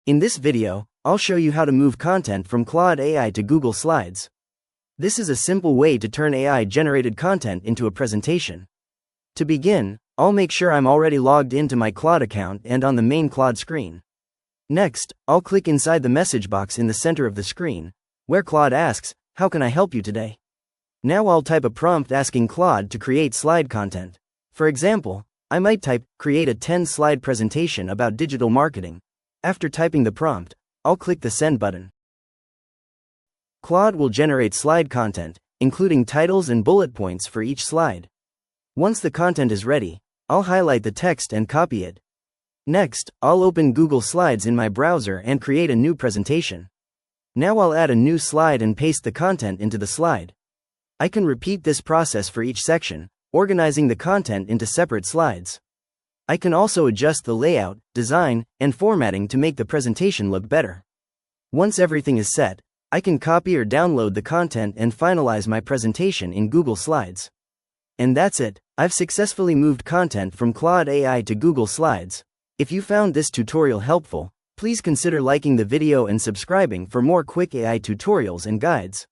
In this video, I'll show you how to move content from Claude AI to Google Slides. This is a simple way to turn AI-generated content into a presentation. To begin, I'll make sure I'm already logged into my Claude account and on the main Claude screen. Next, I'll click inside the message box in the center of the screen, where Claude asks, "How can I help you today?" Now I'll type a prompt asking Claude to create slide content. For example, I might type, "Create a 10-slide presentation about digital marketing." After typing the prompt, I'll click the Send button. Claude will generate slide content, including titles and bullet points for each slide. Once the content is ready, I'll highlight the text and copy it. Next, I'll open Google Slides in my browser and create a new presentation. Now I'll add a new slide and paste the content into the slide. I can repeat this process for each section, organizing the content into separate slides. I can also adjust the layout, design, and formatting to make the presentation look better. Once everything is set, I can copy or download the content and finalize my presentation in Google Slides. And that's it. I've successfully moved content from Claude AI to Google Slides. If you found this tutorial helpful, please consider liking the video and subscribing for more quick AI tutorials and guides.